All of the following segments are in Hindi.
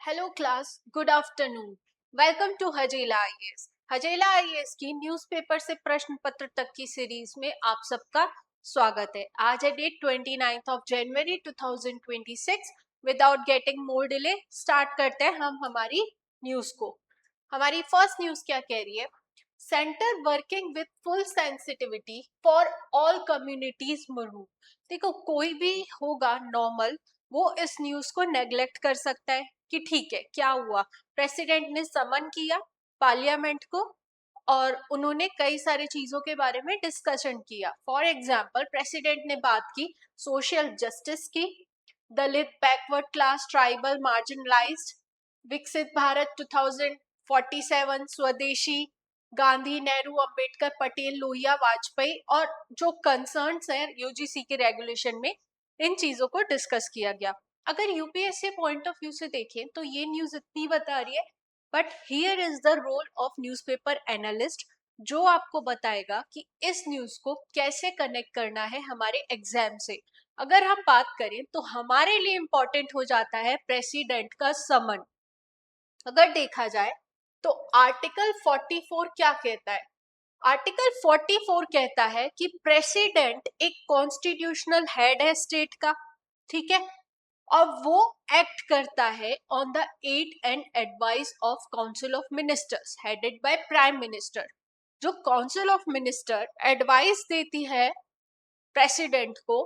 Hello class, good afternoon. Welcome to Hajela IAS. Hajela IAS की न्यूज़पेपर से प्रश्न पत्र तक की सीरीज में आप सबका स्वागत है। आज है date 29 of January 2026। Without getting more delay start करते हैं हम हमारी न्यूज को। हमारी फर्स्ट न्यूज क्या कह रही है? Centre working with full sensitivity for all communities Murmu. देखो, कोई भी होगा नॉर्मल, वो इस न्यूज को नेग्लेक्ट कर सकता है कि ठीक है, क्या हुआ, प्रेसिडेंट ने समन किया पार्लियामेंट को और उन्होंने कई सारी चीजों के बारे में डिस्कशन किया। फॉर एग्जाम्पल, प्रेसिडेंट ने बात की सोशल जस्टिस की, दलित, बैकवर्ड क्लास, ट्राइबल, मार्जिनलाइज्ड, विकसित भारत 2047, स्वदेशी, गांधी, नेहरू, अंबेडकर, पटेल, लोहिया, वाजपेयी और जो कंसर्न्स हैं यूजीसी के रेगुलेशन में, इन चीजों को डिस्कस किया गया। अगर यूपीएससी पॉइंट ऑफ व्यू से देखें तो ये न्यूज इतनी बता रही है, but here is the role of newspaper analyst, जो आपको बताएगा कि इस न्यूज को कैसे कनेक्ट करना है हमारे एग्जाम से। अगर हम बात करें तो हमारे लिए इंपॉर्टेंट हो जाता है प्रेसिडेंट का समन। अगर देखा जाए तो आर्टिकल 44 क्या कहता है? आर्टिकल 44 कहता है कि प्रेसिडेंट एक कॉन्स्टिट्यूशनल हेड है स्टेट का, ठीक है, और वो एक्ट करता है on the aid and advice of council of ministers headed by prime minister. जो काउंसिल ऑफ मिनिस्टर एडवाइस देती है प्रेसिडेंट को,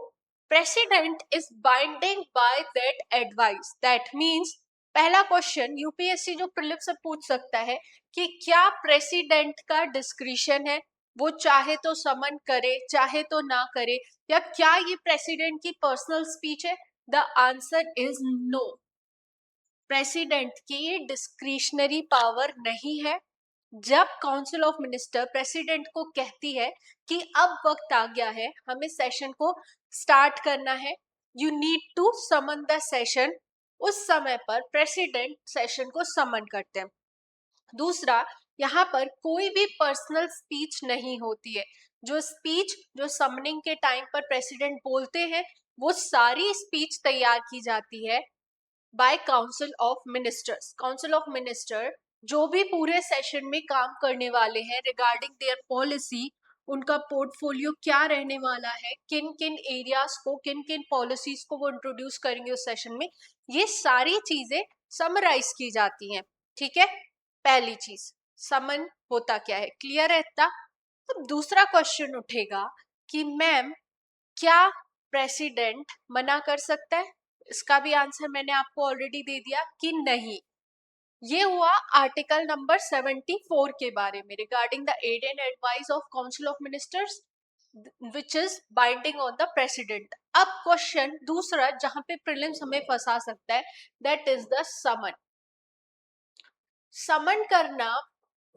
president is binding by that advice. That means, पहला क्वेश्चन यूपीएससी जो प्रीलिम से पूछ सकता है कि क्या प्रेसिडेंट का डिस्क्रिशन है, वो चाहे तो समन करे चाहे तो ना करे, या क्या ये प्रेसिडेंट की पर्सनल स्पीच है? The answer is no. President की ये डिस्क्रिशनरी पावर नहीं है। जब काउंसिल ऑफ मिनिस्टर प्रेसिडेंट को कहती है कि अब वक्त आ गया है, हमें सेशन को स्टार्ट करना है, you need to summon the session, उस समय पर प्रेसिडेंट सेशन को समन करते हैं। दूसरा, यहाँ पर कोई भी पर्सनल स्पीच नहीं होती है। जो स्पीच जो समनिंग के टाइम पर प्रेसिडेंट बोलते हैं, वो सारी स्पीच तैयार की जाती है by council of ministers. Council of minister जो भी पूरे सेशन में काम करने वाले हैं रिगार्डिंग देयर पॉलिसी, उनका पोर्टफोलियो क्या रहने वाला है, किन किन एरियाज को, किन किन पॉलिसीज को वो इंट्रोड्यूस करेंगे उस सेशन में, ये सारी चीजें समराइज की जाती हैं। ठीक है, पहली चीज समन होता क्या है, क्लियर है इतना? तो दूसरा क्वेश्चन उठेगा कि मैम, क्या प्रेसिडेंट मना कर सकता है? इसका भी आंसर मैंने आपको ऑलरेडी दे दिया कि नहीं। ये हुआ आर्टिकल नंबर 74 के बारे में, regarding the aid and advice of council of ministers which is binding on the president. अब क्वेश्चन दूसरा जहां पे प्रीलिम्स हमें फंसा सकता है, that is the summon. Summon करना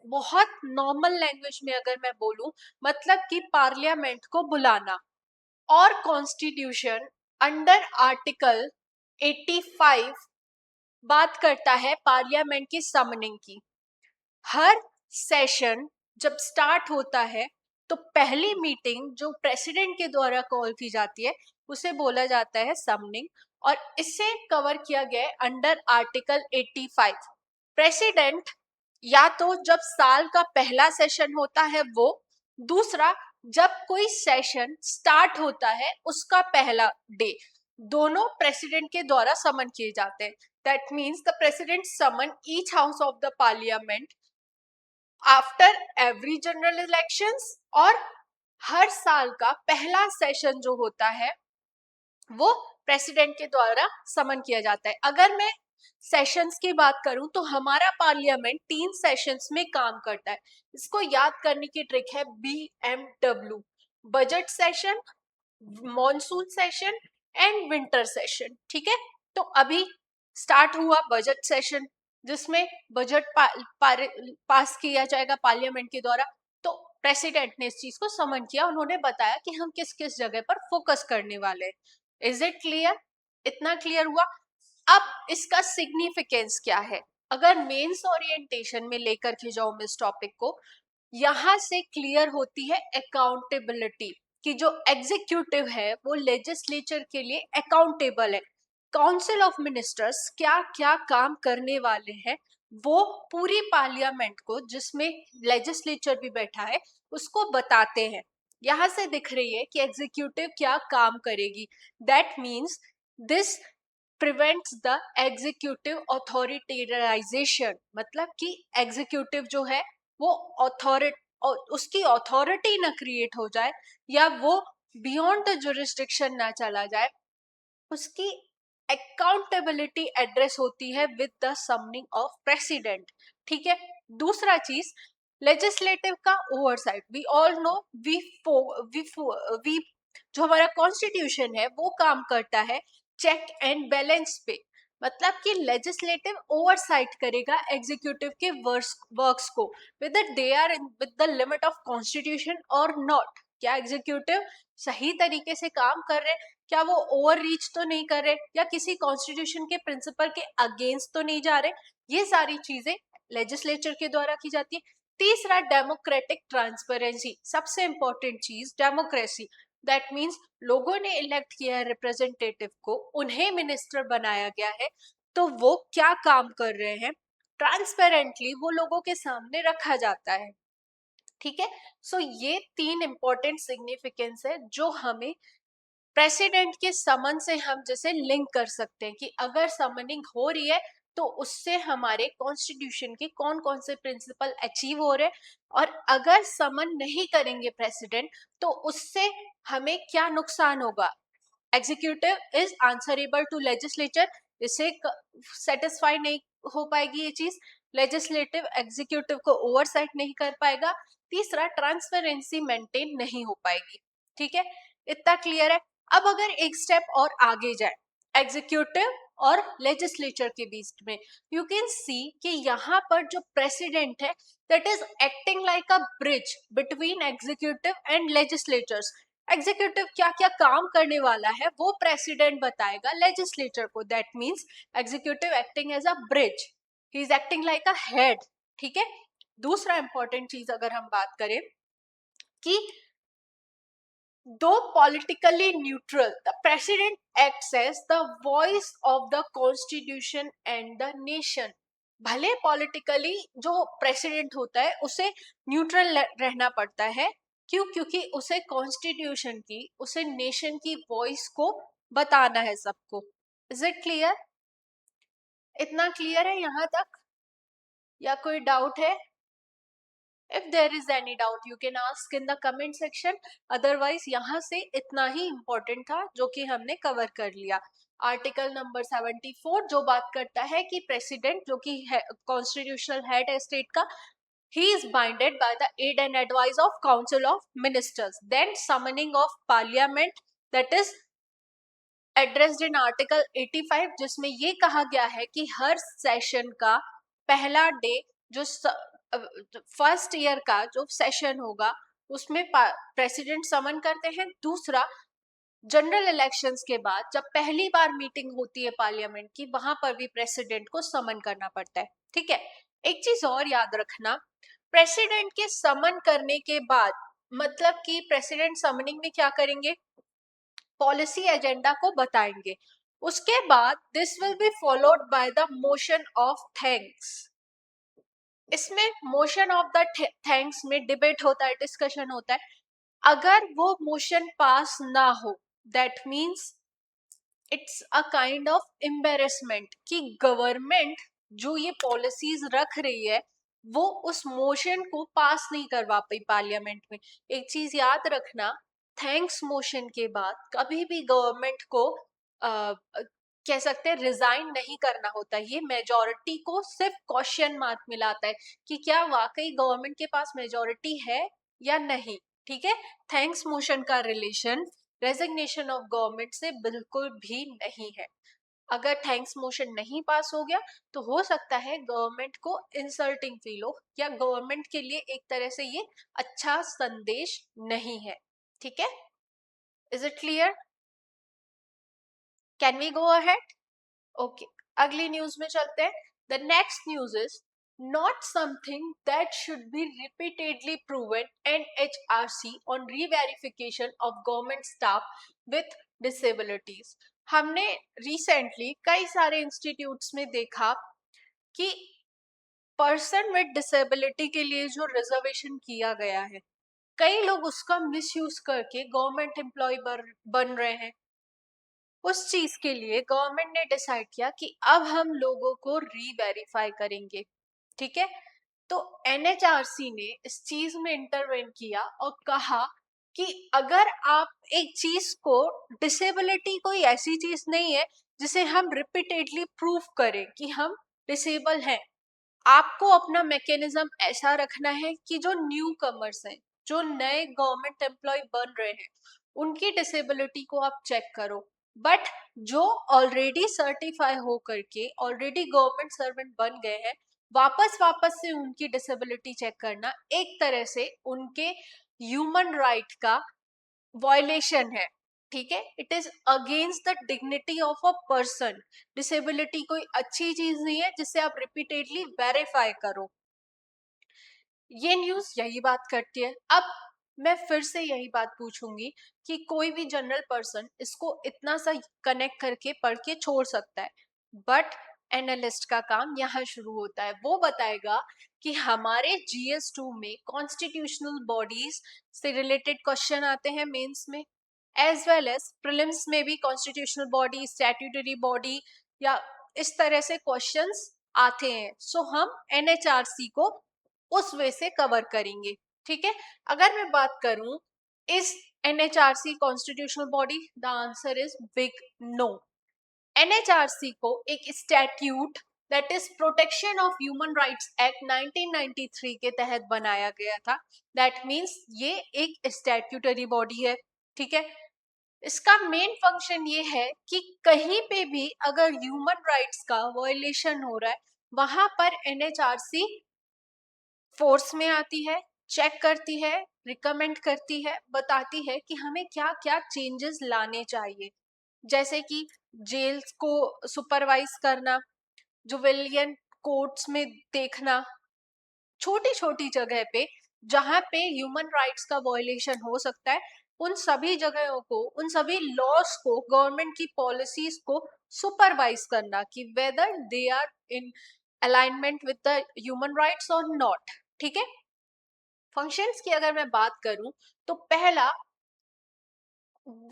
बहुत नॉर्मल लैंग्वेज में अगर मैं बोलूं, मतलब कि पार्लियामेंट को बुलाना। और कॉन्स्टिट्यूशन अंडर आर्टिकल 85 बात करता है पार्लियामेंट की समनिंग की। हर सेशन जब स्टार्ट होता है तो पहली मीटिंग जो प्रेसिडेंट के द्वारा कॉल की जाती है उसे बोला जाता है समनिंग, और इसे कवर किया गया है अंडर आर्टिकल 85। प्रेसिडेंट या तो जब साल का पहला सेशन होता है वो, दूसरा जब कोई सेशन स्टार्ट होता है उसका पहला डे, दोनों प्रेसिडेंट के द्वारा समन किए जाते हैं। That means the president summon each house of the parliament after every general elections, और हर साल का पहला सेशन जो होता है वो प्रेसिडेंट के द्वारा समन किया जाता है। अगर मैं सेशंस की बात करूं तो हमारा पार्लियामेंट 3 सेशंस में काम करता है। इसको याद करने की ट्रिक है BMW: budget session, monsoon session and winter session. ठीक है, तो अभी स्टार्ट हुआ बजट सेशन, जिसमें बजट पास किया जाएगा पार्लियामेंट के द्वारा। तो प्रेसिडेंट ने इस चीज को समन किया, उन्होंने बताया कि हम किस किस जगह पर फोकस करने वाले हैं। Is it clear? इतना क्लियर हुआ? अब इसका सिग्निफिकेंस क्या है? अगर मेंस ओरिएंटेशन में लेकर के जाओ मैं इस टॉपिक को, यहां से क्लियर होती है अकाउंटेबिलिटी, कि जो एग्जीक्यूटिव है वो लेजिस्लेचर के लिए अकाउंटेबल है। काउंसिल ऑफ मिनिस्टर्स क्या क्या काम करने वाले हैं वो पूरी पार्लियामेंट को, जिसमें लेजिस्लेचर भी बैठा है, उसको बताते हैं। यहाँ से दिख रही है कि एग्जीक्यूटिव क्या काम करेगी। That means this prevents the executive authoritarianisation, मतलब कि एग्जीक्यूटिव जो है वो उसकी अथॉरिटी ना क्रिएट हो जाए, या वो बियॉन्ड द जुरिस्डिक्शन ना चला जाए। उसकी अकाउंटेबिलिटी एड्रेस होती है with the summoning of president. ठीक है। दूसरा चीज, लेजिस्लेटिव का oversight. We all know, we we जो हमारा कॉन्स्टिट्यूशन है वो काम करता है चेक एंड बैलेंस पे। मतलब कि लेजिस्लेटिव ओवरसाइट करेगा एग्जीक्यूटिव के वर्क्स को, with they are with the limit of constitution और नॉट। क्या एग्जीक्यूटिव सही तरीके से काम कर रहे, क्या वो ओवर रीच तो नहीं कर रहे, या किसी कॉन्स्टिट्यूशन के प्रिंसिपल के अगेंस्ट तो नहीं जा रहे। ये सारी चीजें लेजिस्लेचर के द्वारा की जाती है। तीसरा, डेमोक्रेटिक ट्रांसपेरेंसी। सबसे इंपॉर्टेंट चीज डेमोक्रेसी। दैट मीन्स लोगों ने इलेक्ट किया है रिप्रेजेंटेटिव को, उन्हें मिनिस्टर बनाया गया है, तो वो क्या काम कर रहे हैं ट्रांसपेरेंटली वो लोगों के सामने रखा जाता है। ठीक है। सो ये तीन इंपॉर्टेंट सिग्निफिकेंस है जो हमें प्रेसिडेंट के समन से हम जैसे लिंक कर सकते हैं कि अगर समनिंग हो रही है तो उससे हमारे कॉन्स्टिट्यूशन के कौन कौन से प्रिंसिपल अचीव हो रहे हैं, और अगर समन नहीं करेंगे प्रेसिडेंट तो उससे हमें क्या नुकसान होगा। Executive is answerable to legislature, इसे सेटिस्फाई नहीं हो पाएगी ये चीज। लेजिस्लेटिव एग्जीक्यूटिव को ओवरसाइट नहीं कर पाएगा। तीसरा, ट्रांसपेरेंसी मेंटेन नहीं हो पाएगी। ठीक है, इतना क्लियर है। अब अगर एक स्टेप और आगे जाए एग्जीक्यूटिव और लेजिस्लेचर के बीच में, यू कैन सी कि यहाँ पर जो प्रेसिडेंट है that is acting like a bridge between executive and legislatures. Executive क्या क्या काम करने वाला है वो प्रेसिडेंट बताएगा लेजिस्लेचर को। That means executive acting as a bridge, he is acting like a head. ठीक है। दूसरा इंपॉर्टेंट चीज अगर हम बात करें कि दो politically neutral, the president acts as the voice of the constitution and the nation. भले पॉलिटिकली जो प्रेसिडेंट होता है उसे न्यूट्रल रहना पड़ता है। क्यों? क्योंकि उसे कॉन्स्टिट्यूशन की, उसे नेशन की वॉइस को बताना है सबको। Is it clear? इतना क्लियर है यहाँ तक, या कोई डाउट है? If there is any doubt, you can ask in the comment section. Otherwise, यहाँ से इतना ही important था जो कि हमने कवर कर लिया। आर्टिकल नंबर 74 जो बात करता है कि प्रेसिडेंट जो कि कॉन्स्टिट्यूशनल हेड है स्टेट का, he is binded by the aid and advice of council of ministers, then summoning of parliament, that is addressed in article 85, जिसमें ये कहा गया है कि हर सेशन का पहला डे जो फर्स्ट ईयर का जो सेशन होगा उसमें प्रेसिडेंट समन करते हैं। दूसरा, जनरल इलेक्शंस के बाद जब पहली बार मीटिंग होती है पार्लियामेंट की, वहां पर भी प्रेसिडेंट को समन करना पड़ता है। ठीक है। एक चीज और याद रखना, प्रेसिडेंट के समन करने के बाद, मतलब कि प्रेसिडेंट समनिंग में क्या करेंगे, पॉलिसी एजेंडा को बताएंगे। उसके बाद this will be followed by the motion of thanks. इसमें मोशन ऑफ द थैंक्स में डिबेट होता है, डिस्कशन होता है। अगर वो मोशन पास ना हो, that means it's a kind of embarrassment कि गवर्नमेंट जो ये पॉलिसीज रख रही है वो उस मोशन को पास नहीं करवा पाई पार्लियामेंट में। एक चीज याद रखना, थैंक्स मोशन के बाद कभी भी गवर्नमेंट को कह सकते हैं रिजाइन नहीं करना होता। ये मेजोरिटी को सिर्फ क्वेश्चन मार्क मिलाता है कि क्या वाकई गवर्नमेंट के पास मेजोरिटी है या नहीं। ठीक है। थैंक्स मोशन का रिलेशन रेजिग्नेशन ऑफ गवर्नमेंट से बिल्कुल भी नहीं है। अगर थैंक्स मोशन नहीं पास हो गया तो हो सकता है गवर्नमेंट को इंसल्टिंग फील हो, या गवर्नमेंट के लिए एक तरह से ये अच्छा संदेश नहीं है। ठीक है। Is it clear? Can we go ahead? Okay, अगली न्यूज में चलते हैं। The next news is not something that should be repeatedly proven NHRC on re-verification of government staff with disabilities. हमने रिसेंटली कई सारे इंस्टीट्यूट्स में देखा कि पर्सन विद डिसेबिलिटी के लिए जो रिजर्वेशन किया गया है, कई लोग उसका मिसयूज करके गवर्नमेंट एम्प्लॉय बन रहे हैं। उस चीज के लिए गवर्नमेंट ने डिसाइड किया कि अब हम लोगों को री-वेरीफाई करेंगे। ठीक है, तो एनएचआरसी ने इस चीज में इंटरवेन किया और कहा कि अगर आप एक चीज को, डिसेबिलिटी कोई ऐसी चीज नहीं है जिसे हम रिपीटेडली प्रूव करें कि हम डिसेबल हैं। आपको अपना मैकेनिज्म ऐसा रखना है कि जो न्यू कमर्स हैं, जो नए गवर्नमेंट एम्प्लॉय बन रहे हैं, उनकी डिसेबिलिटी को आप चेक करो। बट जो ऑलरेडी सर्टिफाई हो करके ऑलरेडी गवर्नमेंट सर्वेंट बन गए हैं, वापस वापस से उनकी डिसेबिलिटी चेक करना एक तरह से उनके ह्यूमन राइट का वॉयलेशन है। ठीक है, it is against the dignity of a person. Disability कोई अच्छी चीज नहीं है जिसे आप रिपीटेडली वेरीफाई करो। ये न्यूज यही बात करती है। अब मैं फिर से यही बात पूछूंगी कि कोई भी जनरल पर्सन इसको इतना सा कनेक्ट करके पढ़ के छोड़ सकता है, बट एनालिस्ट का काम यहाँ शुरू होता है। वो बताएगा कि हमारे GS2 में कॉन्स्टिट्यूशनल बॉडीज से रिलेटेड क्वेश्चन आते हैं मेंस में, एज वेल एज प्रीलिम्स में भी कॉन्स्टिट्यूशनल बॉडी, स्टैट्यूटरी बॉडी या इस तरह से क्वेश्चंस आते हैं। सो हम NHRC को उस वे से कवर करेंगे। ठीक है, अगर मैं बात करूं इस NHRC constitutional body, the answer is big no. NHRC को एक statute that is protection of human rights act 1993 के तहत बनाया गया था। दैट मीन्स ये एक स्टैट्यूटरी बॉडी है। ठीक है, इसका मेन फंक्शन ये है कि कहीं पे भी अगर ह्यूमन राइट्स का वायलेशन हो रहा है, वहां पर NHRC फोर्स में आती है, चेक करती है, रिकमेंड करती है, बताती है कि हमें क्या क्या चेंजेस लाने चाहिए। जैसे कि जेल्स को सुपरवाइज करना, जुवेलियन कोर्ट्स में देखना, छोटी छोटी जगह पे जहाँ पे ह्यूमन राइट्स का वायलेशन हो सकता है, उन सभी जगहों को, उन सभी लॉस को, गवर्नमेंट की पॉलिसीज को सुपरवाइज करना कि whether they are in alignment with the human rights और नॉट। ठीक है, फंक्शंस की अगर मैं बात करूं तो पहला,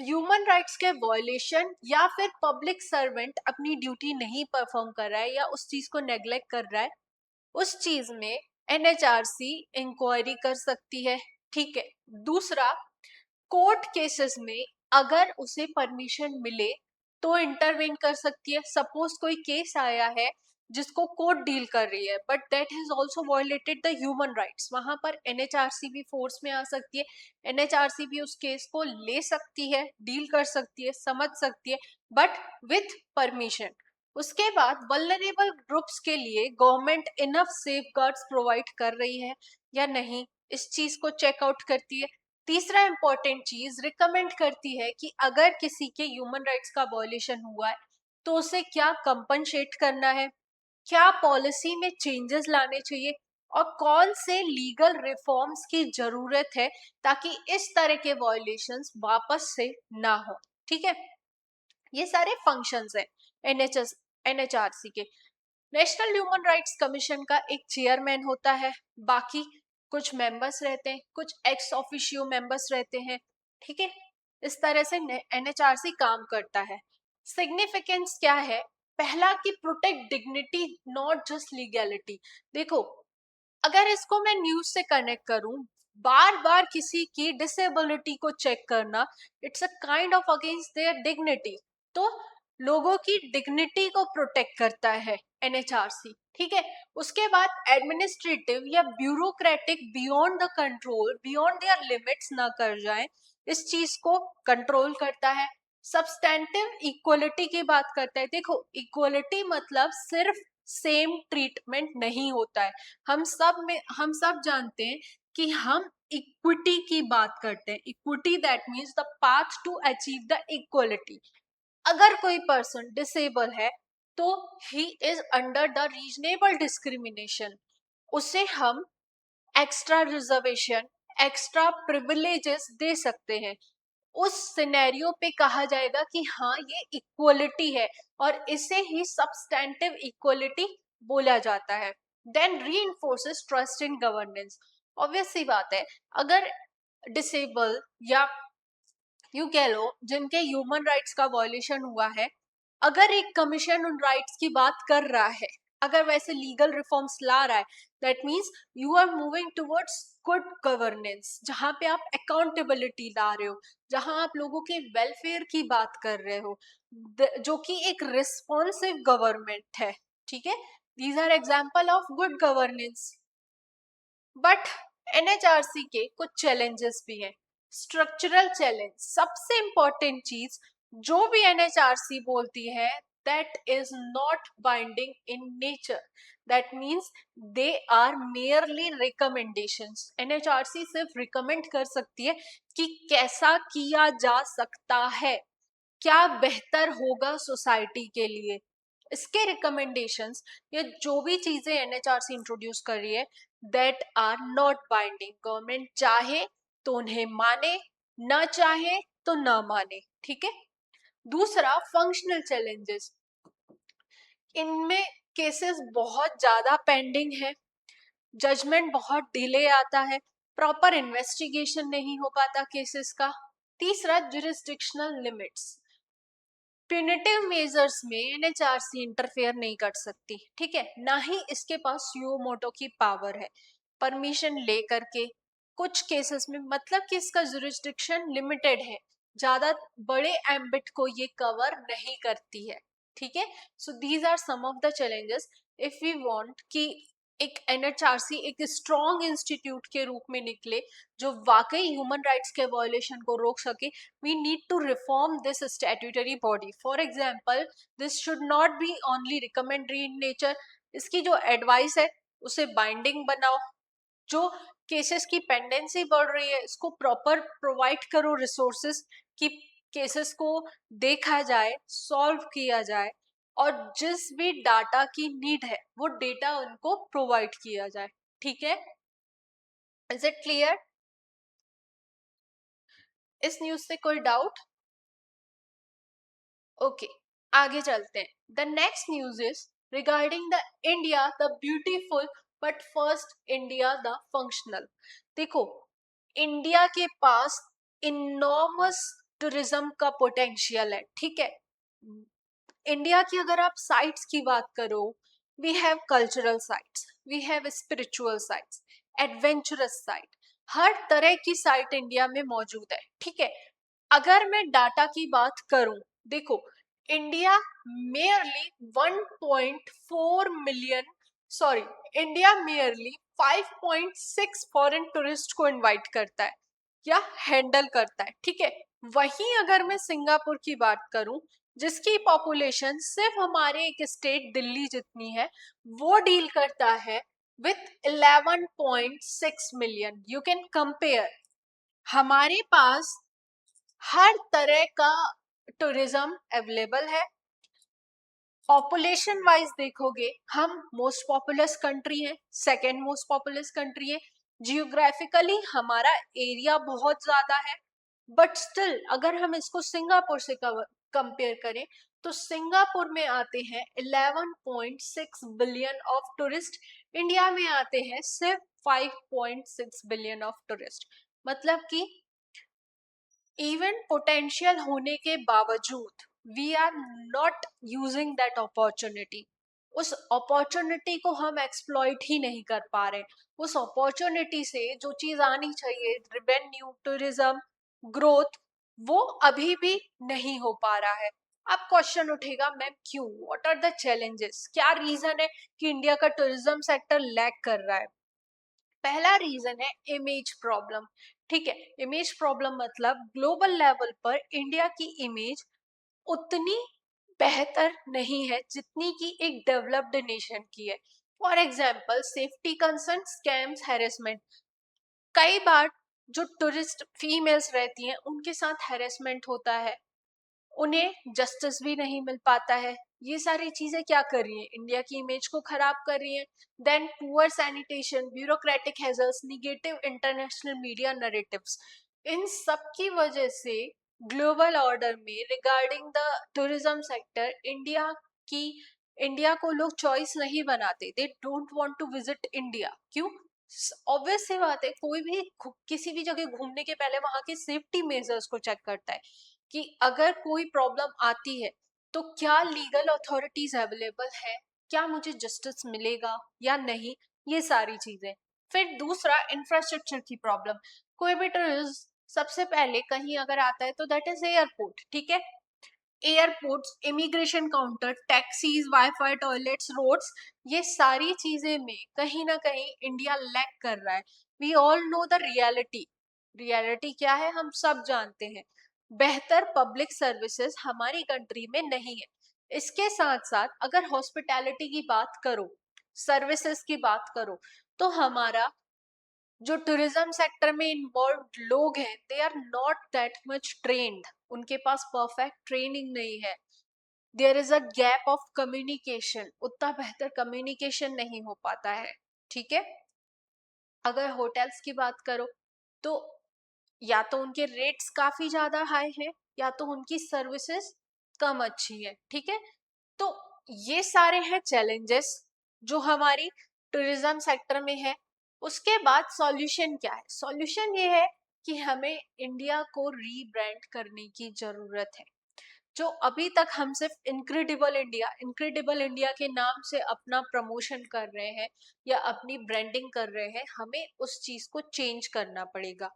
ह्यूमन राइट्स के वॉयलेशन या फिर पब्लिक सर्वेंट अपनी ड्यूटी नहीं परफॉर्म कर रहा है या उस चीज को नेग्लेक्ट कर रहा है, उस चीज में NHRC इंक्वायरी कर सकती है। ठीक है, दूसरा, कोर्ट केसेस में अगर उसे परमिशन मिले तो इंटरवेन कर सकती है। सपोज कोई केस आया है जिसको कोर्ट डील कर रही है, but that has also violated the human rights, वहां पर NHRC भी फोर्स में आ सकती है। NHRC भी उस केस को ले सकती है, डील कर सकती है, समझ सकती है, बट विथ परमिशन। उसके बाद वल्नरेबल ग्रुप्स के लिए गवर्नमेंट इनफ सेफगार्ड्स प्रोवाइड कर रही है या नहीं, इस चीज को चेकआउट करती है। तीसरा इंपॉर्टेंट चीज, रिकमेंड करती है कि अगर किसी के ह्यूमन राइट्स का वॉयलेशन हुआ है तो उसे क्या कंपनसेट करना है, क्या पॉलिसी में चेंजेस लाने चाहिए और कौन से लीगल रिफॉर्म्स की जरूरत है ताकि इस तरह के वॉयलेशंस वापस से ना हो। ठीक है, ये सारे फंक्शंस हैं NHRC के। नेशनल ह्यूमन राइट्स कमीशन का एक चेयरमैन होता है, बाकी कुछ मेंबर्स रहते हैं, कुछ एक्स ऑफिशियो मेंबर्स रहते हैं। ठीक है, इस तरह से NHRC काम करता है। सिग्निफिकेंस क्या है? पहला कि protect dignity, not just legality. देखो, अगर इसको मैं न्यूज से कनेक्ट करूं, बार बार किसी की डिसेबिलिटी को चेक करना, it's a kind of against their dignity. तो लोगों की डिग्निटी को प्रोटेक्ट करता है NHRC। ठीक है, उसके बाद एडमिनिस्ट्रेटिव या bureaucratic beyond the control, beyond their limits ना कर जाए, इस चीज को कंट्रोल करता है। सब्सटेंटिव इक्वलिटी की बात करता है। देखो, इक्वलिटी मतलब सिर्फ सेम ट्रीटमेंट नहीं होता है। हम सब जानते हैं कि हम इक्विटी की बात करते हैं। Equity that means the path to achieve the equality. अगर कोई पर्सन डिसेबल है तो he is under the reasonable discrimination, उसे हम एक्स्ट्रा रिजर्वेशन, एक्स्ट्रा प्रिविलेजेस दे सकते हैं। उस सिनेरियो पे कहा जाएगा कि हाँ ये इक्वलिटी है और इसे ही सब्सटेंटिव इक्वलिटी बोला जाता है। Then reinforces trust in governance. Obvious सी बात है, अगर डिसेबल या यू कह लो जिनके ह्यूमन राइट्स का वॉयलेशन हुआ है, अगर एक कमीशन उन राइट्स की बात कर रहा है, अगर वैसे लीगल रिफॉर्म्स ला रहा है, that means you are moving towards good governance, जहां पे आप अकाउंटेबिलिटी ला रहे हो, जहां आप लोगों के वेलफेयर की बात कर रहे हो, जो कि एक रिस्पॉन्सिव गवर्नमेंट है। ठीक है, these are example of good governance. But NHRC के कुछ चैलेंजेस भी हैं। स्ट्रक्चरल चैलेंज, सबसे इंपॉर्टेंट चीज जो भी एनएचआरसी बोलती है, that is not binding in nature. That means they are merely recommendations. NHRC सिर्फ रिकमेंड कर सकती है कि कैसा किया जा सकता है, क्या बेहतर होगा सोसाइटी के लिए। इसके रिकमेंडेशंस या जो भी चीजें एनएचआरसी इंट्रोड्यूस कर रही है, that are not binding. Government चाहे तो उन्हें माने, ना चाहे तो ना माने। ठीक है। दूसरा, फंक्शनल चैलेंजेस। इनमें केसेस बहुत ज्यादा पेंडिंग है, जजमेंट बहुत डिले आता है, प्रॉपर इन्वेस्टिगेशन नहीं हो पाता केसेस का। तीसरा, जुरिस्डिक्शनल लिमिट्स। प्यूनिटिव मेजर्स में एनएचआरसी इंटरफेयर नहीं कर सकती। ठीक है, ना ही इसके पास सुओ मोटो की पावर है परमिशन ले करके कुछ केसेस में, मतलब कि इसका जुरिस्डिक्शन लिमिटेड है, ज्यादा बड़े एम्बिट को ये कवर नहीं करती है। ठीक है, so these are some of the challenges. If we want कि एक एनएचआरसी एक स्ट्रॉन्ग इंस्टीट्यूट के रूप में निकले जो वाकई ह्यूमन राइट्स के वायलेशन को रोक सके, we need to reform this statutory body. For example, this should not be only recommendatory in nature. इसकी जो एडवाइस है उसे बाइंडिंग बनाओ। जो केसेस की पेंडेंसी बढ़ रही है, इसको प्रॉपर प्रोवाइड करो रिसोर्सेस कि केसेस को देखा जाए, सॉल्व किया जाए, और जिस भी डाटा की नीड है वो डेटा उनको प्रोवाइड किया जाए। ठीक है, इज इट क्लियर? इस न्यूज से कोई डाउट? ओके, आगे चलते हैं। The next news is regarding the India the beautiful, but first India the functional. देखो, इंडिया के पास इनॉर्मस टूरिज्म का पोटेंशियल है। ठीक है, इंडिया की अगर आप साइट्स की बात करो, we have cultural sites, we have spiritual sites, adventurous site, हर तरह की साइट इंडिया में मौजूद है। ठीक है, अगर मैं डाटा की बात करूं, देखो, India merely 1.4 million, sorry, India merely 5.6 foreign tourist को इनवाइट करता है या हैंडल करता है। ठीक है, वहीं अगर मैं सिंगापुर की बात करूं, जिसकी पॉपुलेशन सिर्फ हमारे एक स्टेट दिल्ली जितनी है, वो डील करता है with 11.6 million. You can compare, हमारे पास हर तरह का टूरिज्म अवेलेबल है। पॉपुलेशन वाइज देखोगे, हम मोस्ट पॉपुलस कंट्री है, सेकेंड मोस्ट पॉपुलस कंट्री है, जियोग्राफिकली हमारा एरिया बहुत ज्यादा है। बट स्टिल अगर हम इसको सिंगापुर से कंपेयर करें, तो सिंगापुर में आते हैं 11.6 बिलियन ऑफ टूरिस्ट, इंडिया में आते हैं सिर्फ 5.6 बिलियन ऑफ टूरिस्ट। मतलब कि इवन पोटेंशियल होने के बावजूद we are not using that opportunity. उस अपॉर्चुनिटी को हम एक्सप्लॉइट ही नहीं कर पा रहे। उस अपॉर्चुनिटी से जो चीज आनी चाहिए, रेवेन्यू, टूरिज्म, ग्रोथ, वो अभी भी नहीं हो पा रहा है। अब क्वेश्चन उठेगा, मैम क्यों? What are the challenges? क्या रीजन है कि इंडिया का टूरिज्म सेक्टर लैग कर रहा है? पहला रीजन है इमेज प्रॉब्लम। ठीक है, इमेज प्रॉब्लम मतलब ग्लोबल लेवल पर इंडिया की इमेज उतनी बेहतर नहीं है जितनी कि एक डेवलप्ड नेशन की है। For example, safety concern, scams, harassment. कई बार जो टूरिस्ट फीमेल्स रहती हैं उनके साथ हैरेसमेंट होता है, उन्हें जस्टिस भी नहीं मिल पाता है। ये सारी चीजें क्या कर रही हैं? इंडिया की इमेज को खराब कर रही हैं। Then poor sanitation, bureaucratic hassles, negative international media narratives, इन सब की वजह से ग्लोबल ऑर्डर में regarding the tourism sector, India को लोग चॉइस नहीं बनाते, they don't want to visit India. क्यों? ऑब्वियस सी बात है, कोई भी किसी भी जगह घूमने के पहले वहां के सेफ्टी मेजर्स को चेक करता है कि अगर कोई प्रॉब्लम आती है तो क्या लीगल अथॉरिटीज अवेलेबल है, क्या मुझे जस्टिस मिलेगा या नहीं, ये सारी चीजें। फिर दूसरा, इंफ्रास्ट्रक्चर की प्रॉब्लम। कोई भी टूरिस्ट सबसे पहले कहीं अगर आता है तो दैट इज एयरपोर्ट, ठीक है। Airports, immigration counter, taxis, wifi, toilets, roads, ये सारी चीजें में कहीं ना कहीं इंडिया लैग कर रहा है। We all know the reality. Reality क्या है हम सब जानते हैं। बेहतर पब्लिक सर्विसेज हमारी कंट्री में नहीं है। इसके साथ साथ अगर हॉस्पिटैलिटी की बात करो, सर्विसेज की बात करो, तो हमारा जो टूरिज्म सेक्टर में इन्वॉल्व लोग हैं, they are not that much trained, उनके पास परफेक्ट ट्रेनिंग नहीं है। There is a gap of communication, उतना बेहतर कम्युनिकेशन नहीं हो पाता है, ठीक है। अगर होटल्स की बात करो तो या तो उनके रेट्स काफी ज्यादा हाई हैं या तो उनकी सर्विसेज कम अच्छी है, ठीक है। तो ये सारे हैं चैलेंजेस जो हमारी टूरिज्म सेक्टर में है। उसके बाद सॉल्यूशन क्या है? सॉल्यूशन ये है कि हमें इंडिया को रीब्रांड करने की जरूरत है। जो अभी तक हम सिर्फ इनक्रेडिबल इंडिया के नाम से अपना प्रमोशन कर रहे हैं या अपनी ब्रांडिंग कर रहे हैं, हमें उस चीज को चेंज करना पड़ेगा।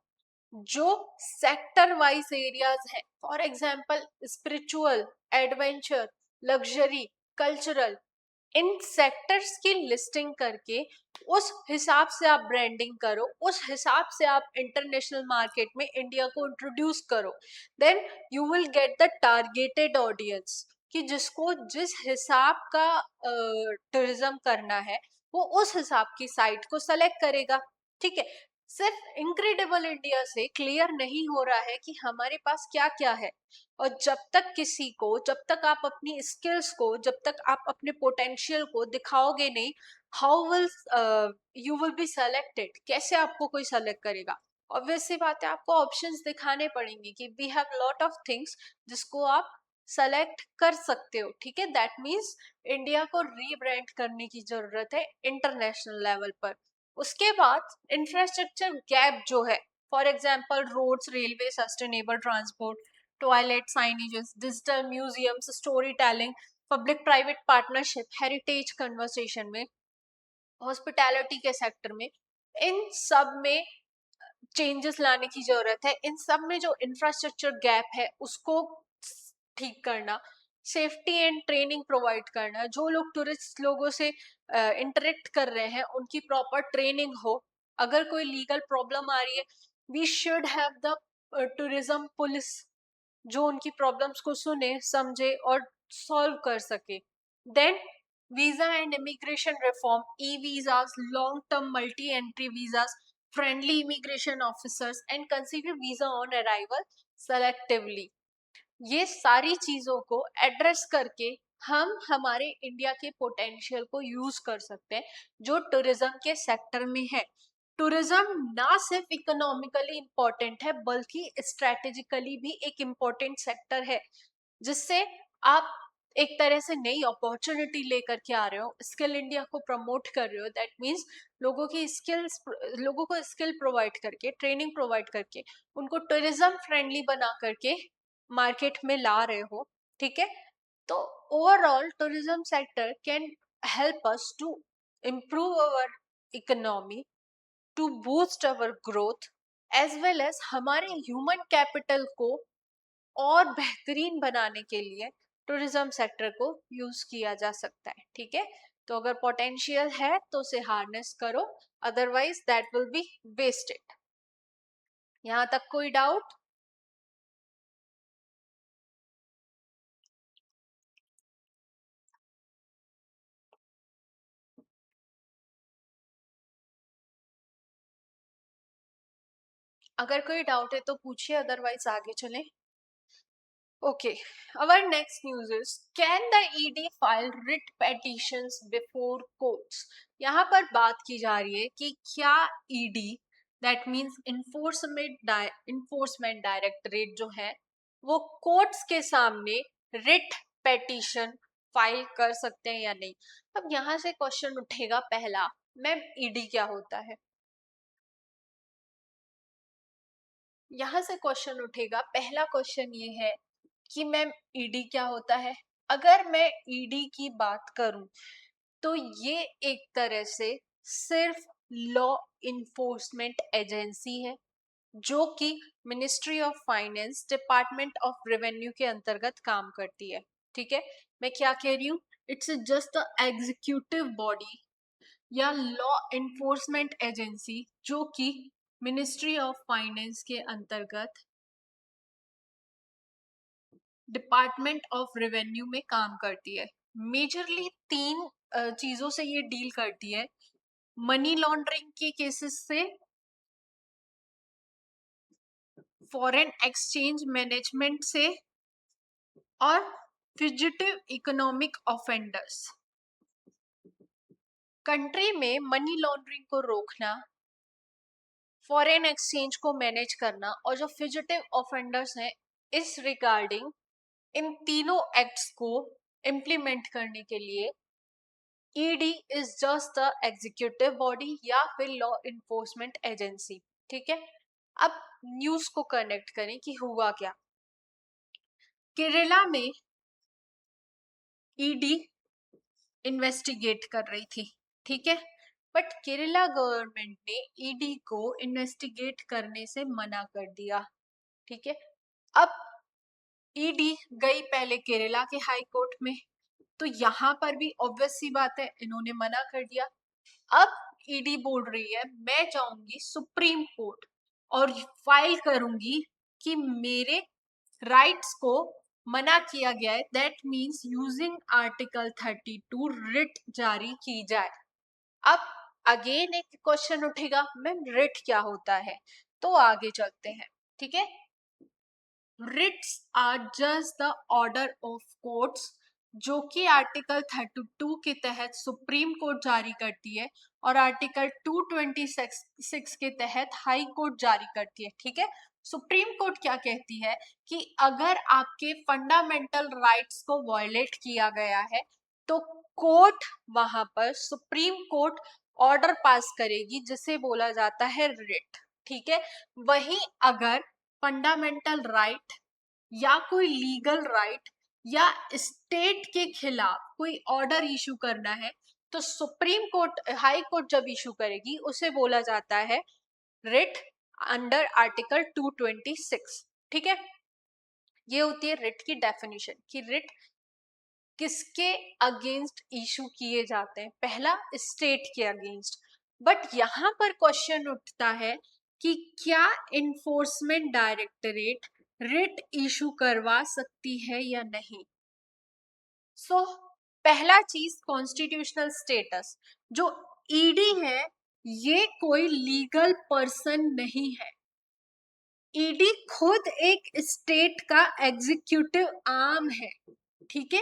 जो सेक्टर वाइज एरियाज है, for example spiritual, adventure, luxury, cultural, in sectors की लिस्टिंग करके उस हिसाब से आप ब्रांडिंग करो, उस हिसाब से आप इंटरनेशनल मार्केट में इंडिया को इंट्रोड्यूस करो। Then you will get the targeted audience, कि जिसको जिस हिसाब का टूरिज्म करना है वो उस हिसाब की साइट को सेलेक्ट करेगा, ठीक है। सिर्फ इनक्रेडिबल इंडिया से क्लियर नहीं हो रहा है कि हमारे पास क्या क्या है। और जब तक आप अपनी स्किल्स को, जब तक आप अपने पोटेंशियल को दिखाओगे नहीं, how will you will be selected? कैसे आपको कोई सेलेक्ट करेगा? ऑब्वियस सी बात है, आपको ऑप्शंस दिखाने पड़ेंगे कि we have lot of things जिसको आप सेलेक्ट कर सकते हो, ठीक है। दैट मीन्स इंडिया को रीब्रांड करने की जरूरत है इंटरनेशनल लेवल पर। उसके बाद इंफ्रास्ट्रक्चर गैप जो है, for example roads, railway, sustainable transport, toilet signages, digital museums, story telling, public private partnership, heritage conversation में, हॉस्पिटैलिटी के सेक्टर में, इन सब में चेंजेस लाने की जरूरत है। इन सब में जो इंफ्रास्ट्रक्चर गैप है उसको ठीक करना, सेफ्टी एंड ट्रेनिंग प्रोवाइड करना, जो लोग टूरिस्ट लोगों से इंटरेक्ट कर रहे हैं उनकी प्रॉपर ट्रेनिंग हो। अगर कोई लीगल प्रॉब्लम आ रही है, we should have the tourism police जो उनकी प्रॉब्लम्स को सुने, समझे और सॉल्व कर सके। Then visa and immigration reform, e visas, long term multi entry visas, friendly immigration officers and consider visa on arrival selectively. ये सारी चीजों को एड्रेस करके हम हमारे इंडिया के पोटेंशियल को यूज कर सकते हैं जो टूरिज्म के सेक्टर में है। टूरिज्म ना सिर्फ इकोनॉमिकली इम्पोर्टेंट है बल्कि स्ट्रेटेजिकली भी एक इम्पोर्टेंट सेक्टर है, जिससे आप एक तरह से नई अपॉर्चुनिटी लेकर के आ रहे हो, स्किल इंडिया को प्रमोट कर रहे हो। दैट मीन्स लोगों को स्किल प्रोवाइड करके, ट्रेनिंग प्रोवाइड करके, उनको टूरिज्म फ्रेंडली बना करके मार्केट में ला रहे हो, ठीक है। तो overall tourism sector can help us to improve our economy, to boost our growth, as well as हमारे ह्यूमन कैपिटल को और बेहतरीन बनाने के लिए टूरिज्म सेक्टर को यूज किया जा सकता है, ठीक है। तो अगर पोटेंशियल है तो उसे हार्नेस करो, otherwise that will be wasted. यहाँ तक कोई डाउट? अगर कोई डाउट है तो पूछिए, अदरवाइज आगे चलें। Okay, our next news is, can the ED file writ petitions before courts? यहाँ पर बात की जा रही है कि क्या ED, that means enforcement directorate जो है, वो कोर्ट्स के सामने रिट पेटिशन फाइल कर सकते हैं या नहीं। अब यहाँ से क्वेश्चन उठेगा पहला, मैम ईडी क्या होता है। यहाँ से क्वेश्चन उठेगा, पहला क्वेश्चन ये है कि मैम ईडी क्या होता है। अगर मैं ईडी की बात करूं तो ये एक तरह से सिर्फ लॉ इन्फोर्समेंट एजेंसी है जो कि ministry of finance department of revenue के अंतर्गत काम करती है। ठीक है, मैं क्या कह रही हूँ, it's just the executive body या लॉ इन्फोर्समेंट एजेंसी जो कि मिनिस्ट्री ऑफ फाइनेंस के अंतर्गत डिपार्टमेंट ऑफ रेवेन्यू में काम करती है। मेजरली तीन चीजों से ये डील करती है, मनी लॉन्ड्रिंग के केसेस से, फॉरेन एक्सचेंज मैनेजमेंट से, और फ्यूजिटिव इकोनॉमिक ऑफेंडर्स। कंट्री में मनी लॉन्ड्रिंग को रोकना, फॉरेन एक्सचेंज को मैनेज करना और जो फ्यूजिटिव ऑफेंडर्स हैं, इस रिगार्डिंग इन तीनों एक्ट्स को इम्प्लीमेंट करने के लिए ED is just the executive body या फिर लॉ इन्फोर्समेंट एजेंसी। ठीक है, अब न्यूज को कनेक्ट करें कि हुआ क्या। केरला में ईडी इन्वेस्टिगेट कर रही थी, ठीक है, बट केरला गवर्नमेंट ने ईडी को इन्वेस्टिगेट करने से मना कर दिया। ठीक है, अब ईडी गई पहले केरला के हाई कोर्ट में, तो यहाँ पर भी ऑब्वियस सी बात है इन्होंने मना कर दिया। अब ईडी बोल रही है मैं जाऊंगी सुप्रीम कोर्ट और फाइल करूंगी कि मेरे राइट्स को मना किया गया है, that means using article 32 writ जारी की जाए। अब अगेन एक क्वेश्चन उठेगा, मैम रिट क्या होता है, तो आगे चलते हैं। ठीक है, writs are just the order of courts जो कि आर्टिकल 32 के तहत सुप्रीम कोर्ट जारी करती है और आर्टिकल 226 के तहत हाई कोर्ट जारी करती है। ठीक है, सुप्रीम कोर्ट क्या कहती है कि अगर आपके फंडामेंटल राइट्स को वायलेट किया गया है तो कोर्ट वहां पर सुप्रीम कोर्ट ऑर्डर पास करेगी जिसे बोला जाता है रिट। ठीक है, वहीं अगर फंडामेंटल राइट या कोई लीगल राइट या स्टेट के खिलाफ कोई ऑर्डर इशू करना है तो सुप्रीम कोर्ट हाई कोर्ट जब इशू करेगी उसे बोला जाता है रिट अंडर आर्टिकल 226। ठीक है, ये होती है रिट की डेफिनेशन कि रिट किसके अगेंस्ट इशू किए जाते हैं, पहला स्टेट के अगेंस्ट। बट यहाँ पर क्वेश्चन उठता है कि क्या इन्फोर्समेंट डायरेक्टरेट रिट इशू करवा सकती है या नहीं। सो पहला चीज कॉन्स्टिट्यूशनल स्टेटस, जो ईडी है ये कोई लीगल पर्सन नहीं है, ईडी खुद एक स्टेट का एग्जीक्यूटिव आर्म है। ठीक है,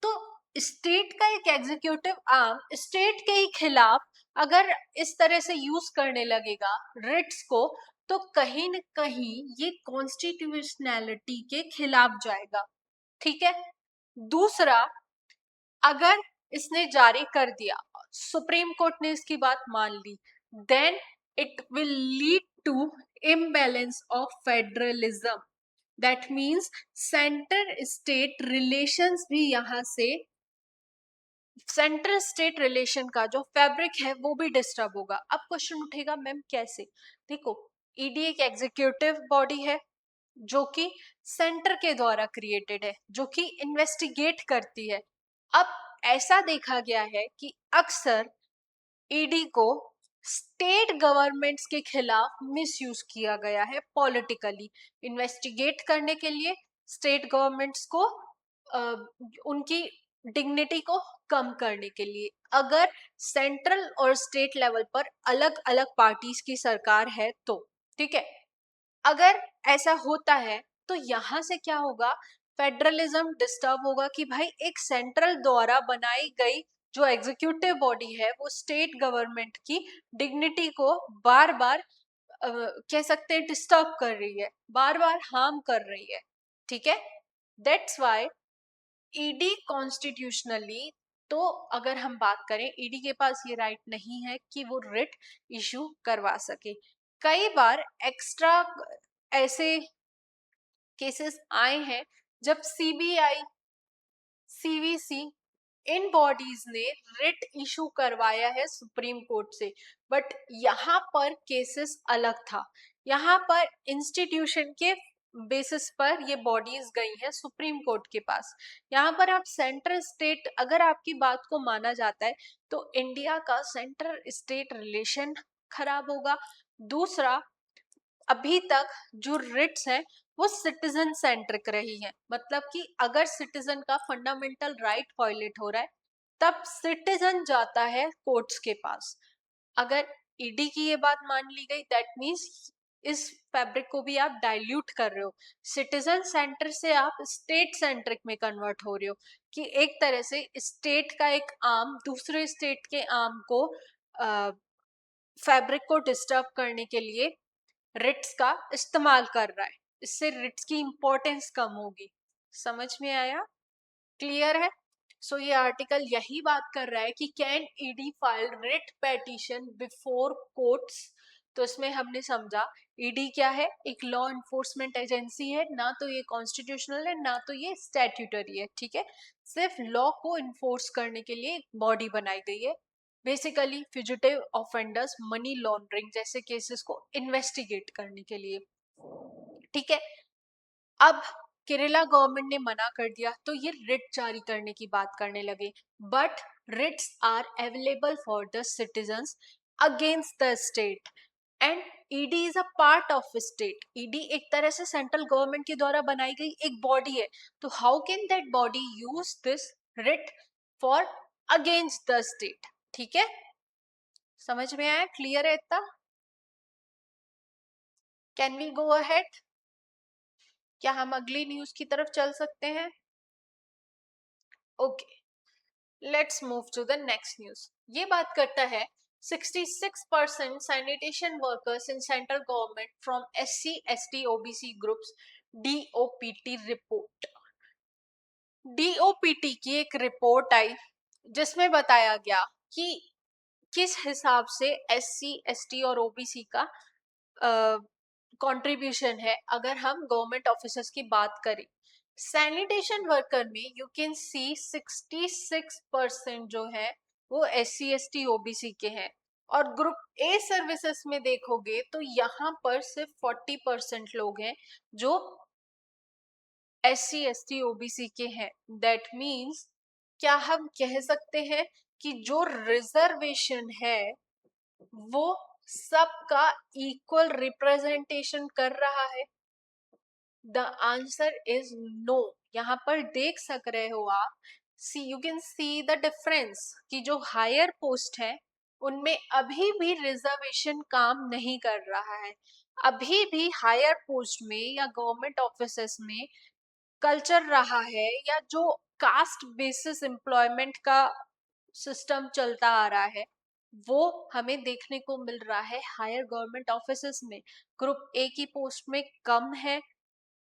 तो स्टेट का एक एग्जीक्यूटिव आर्म स्टेट के ही खिलाफ अगर इस तरह से यूज करने लगेगा रिट्स को तो कहीं न कहीं ये कॉन्स्टिट्यूशनैलिटी के खिलाफ जाएगा। ठीक है, दूसरा, अगर इसने जारी कर दिया, सुप्रीम कोर्ट ने इसकी बात मान ली, then it will lead to imbalance of federalism, that means centre state relations भी यहाँ से, सेंट्रल स्टेट रिलेशन का जो फैब्रिक है वो भी डिस्टर्ब होगा। अब क्वेश्चन उठेगा मैम कैसे। देखो, ईडी एक एग्जीक्यूटिव बॉडी है जो कि सेंटर के द्वारा क्रिएटेड है, जो कि इन्वेस्टिगेट करती है। अब ऐसा देखा गया है कि अक्सर ईडी को स्टेट गवर्नमेंट्स के खिलाफ मिसयूज किया गया है पॉलिटिकली, इन्वेस्टिगेट करने के लिए स्टेट गवर्नमेंट्स को उनकी डिग्निटी को कम करने के लिए। अगर सेंट्रल और स्टेट लेवल पर अलग अलग पार्टीज की सरकार है तो, ठीक है, अगर ऐसा होता है तो यहाँ से क्या होगा, फेडरलिज्म डिस्टर्ब होगा कि भाई एक सेंट्रल द्वारा बनाई गई जो एग्जीक्यूटिव बॉडी है वो स्टेट गवर्नमेंट की डिग्निटी को बार बार कह सकते हैं डिस्टर्ब कर रही है, बार बार हार्म कर रही है। ठीक है, दैट्स वाई ईडी कॉन्स्टिट्यूशनली, तो अगर हम बात करें, ईडी के पास ये राइट नहीं है कि वो रिट इशू करवा सके। कई बार एक्स्ट्रा ऐसे केसेस आए हैं जब सीबीआई, सीवीसी, इन बॉडीज ने रिट इशू करवाया है सुप्रीम कोर्ट से, बट यहाँ पर केसेस अलग था। यहाँ पर इंस्टीट्यूशन के बेसिस पर ये बॉडीज गई है सुप्रीम कोर्ट के पास। यहाँ पर आप सेंट्रल स्टेट, अगर आपकी बात को माना जाता है तो इंडिया का सेंट्रल स्टेट रिलेशन खराब होगा। दूसरा, अभी तक जो रिट्स है वो सिटीजन सेंट्रिक रही है, मतलब कि अगर सिटीजन का फंडामेंटल राइट वायलेट हो रहा है तब सिटीजन जाता है कोर्ट्स के पास। अगर ईडी की ये बात मान ली गई, दैट मीन्स इस फैब्रिक को भी आप डाइल्यूट कर रहे हो, सिटीजन सेंटर से आप स्टेट सेंट्रिक में कन्वर्ट हो रहे हो, कि एक तरह से स्टेट का एक आर्म दूसरे स्टेट के आर्म को फैब्रिक को डिस्टर्ब करने के लिए रिट्स का इस्तेमाल कर रहा है। इससे रिट्स की इंपॉर्टेंस कम होगी। समझ में आया? क्लियर है? सो ये आर्टिकल यही बात कर रहा है कि can ED file writ petition before courts. तो इसमें हमने समझा ईडी क्या है, एक लॉ इन्फोर्समेंट एजेंसी है, ना तो ये कॉन्स्टिट्यूशनल है ना तो ये स्टैट्यूटरी है, ठीक है। सिर्फ लॉ को इन्फोर्स करने के लिए एक बॉडी बनाई गई है, basically fugitive offenders, money laundering जैसे केसेस को इन्वेस्टिगेट करने के लिए, ठीक है। अब केरला गवर्नमेंट ने मना कर दिया तो ये रिट जारी करने की बात करने लगे, but writs are available for the citizens against the state and ED is a part of state. ED एक तरह से सेंट्रल गवर्नमेंट के द्वारा बनाई गई एक बॉडी है, तो how can that body use this writ for against the state? ठीक है, समझ में आया? क्लियर है इतना? Can we go ahead? क्या हम अगली न्यूज की तरफ चल सकते हैं? Okay, let's move to the next news. ये बात करता है 66% sanitation workers in central government from SC ST OBC groups, DOPT report. DOPT की एक रिपोर्ट आई जिसमें बताया गया कि किस हिसाब से SC ST और OBC का कंट्रीब्यूशन है अगर हम गवर्नमेंट ऑफिसर्स की बात करें। सैनिटेशन वर्कर में यू कैन सी 66% जो है वो SC ST OBC के हैं, और ग्रुप ए सर्विसेज में देखोगे तो यहाँ पर सिर्फ 40% लोग हैं जो SC ST OBC के हैं। दैट मीन्स क्या हम कह सकते हैं कि जो रिजर्वेशन है वो सबका इक्वल रिप्रेजेंटेशन कर रहा है? The answer is no. यहाँ पर देख सक रहे हो आप, see you can see the difference कि जो हायर पोस्ट है उनमें अभी भी रिजर्वेशन काम नहीं कर रहा है। अभी भी हायर पोस्ट में या गवर्नमेंट ऑफिसेस में कल्चर रहा है, या जो कास्ट बेसिस एम्प्लॉयमेंट का सिस्टम चलता आ रहा है वो हमें देखने को मिल रहा है हायर गवर्नमेंट ऑफिसेस में। ग्रुप ए की पोस्ट में कम है।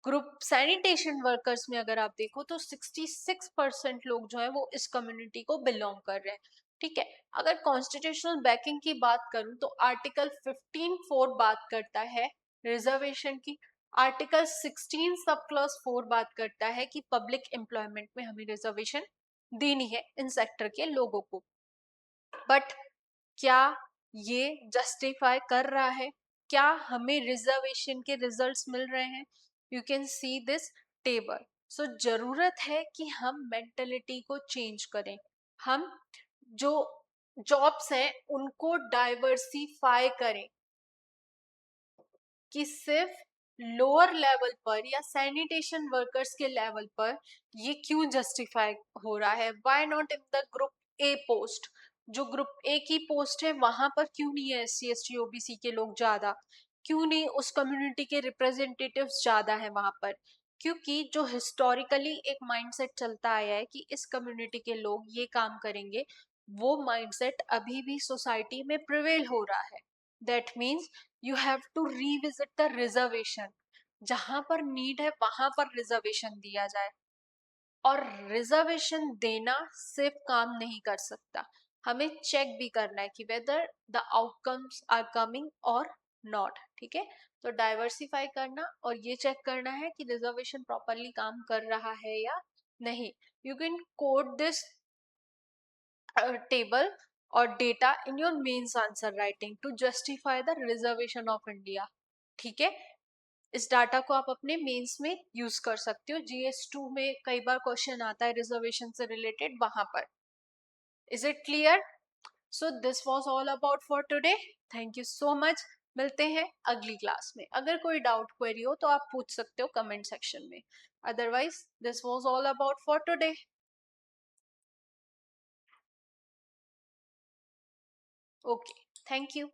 ग्रुप सैनिटेशन वर्कर्स में अगर आप देखो तो 66% लोग जो है वो इस कम्युनिटी को बिलोंग कर रहे हैं, ठीक है। अगर कॉन्स्टिट्यूशनल बैकिंग की बात करूं तो आर्टिकल 15(4) बात करता है रिजर्वेशन की। आर्टिकल 16 सब क्लॉज 4 बात करता है कि पब्लिक एम्प्लॉयमेंट में हमें रिजर्वेशन देनी है इन सेक्टर के लोगों को। बट क्या ये जस्टिफाई कर रहा है? क्या हमें रिजर्वेशन के रिजल्ट्स मिल रहे हैं? You can see this table. So जरूरत है कि हम मेंटेलिटी को चेंज करें। हम जो जॉब्स हैं उनको डाइवर्सिफाई करें, कि सिर्फ लोअर लेवल पर या सैनिटेशन वर्कर्स के लेवल पर ये क्यों जस्टिफाई हो रहा है? Why not in the group A post? जो ग्रुप ए की पोस्ट है वहां पर क्यों नहीं है SC ST OBC के लोग ज्यादा? क्यों नहीं उस कम्युनिटी के रिप्रेजेंटेटिव्स ज्यादा है वहां पर? क्योंकि जो हिस्टोरिकली एक माइंडसेट चलता आया है कि इस कम्युनिटी के लोग ये काम करेंगे, वो माइंडसेट अभी भी सोसाइटी में प्रिवेल हो रहा है। That means you have to revisit the reservation. जहां पर नीड है वहां पर रिजर्वेशन दिया जाए। और रिजर्वेशन देना सिर्फ काम नहीं कर सकता, हमें चेक भी करना है कि whether the outcomes are coming और नॉट। ठीक है, तो डाइवर्सिफाई करना और ये चेक करना है कि रिजर्वेशन प्रॉपरली काम कर रहा है या नहीं। You can code this table or data in your mains answer writing to justify the reservation of India। ठीक है, इस डाटा को आप अपने मेंस में यूज कर सकते हो। GS2 में कई बार क्वेश्चन आता है रिजर्वेशन से रिलेटेड, वहां पर। Is it clear? So this was all about for today. Thank you so much. मिलते हैं अगली क्लास में। अगर कोई डाउट क्वेरी हो तो आप पूछ सकते हो कमेंट सेक्शन में। Otherwise this was all about for today. Okay, thank you.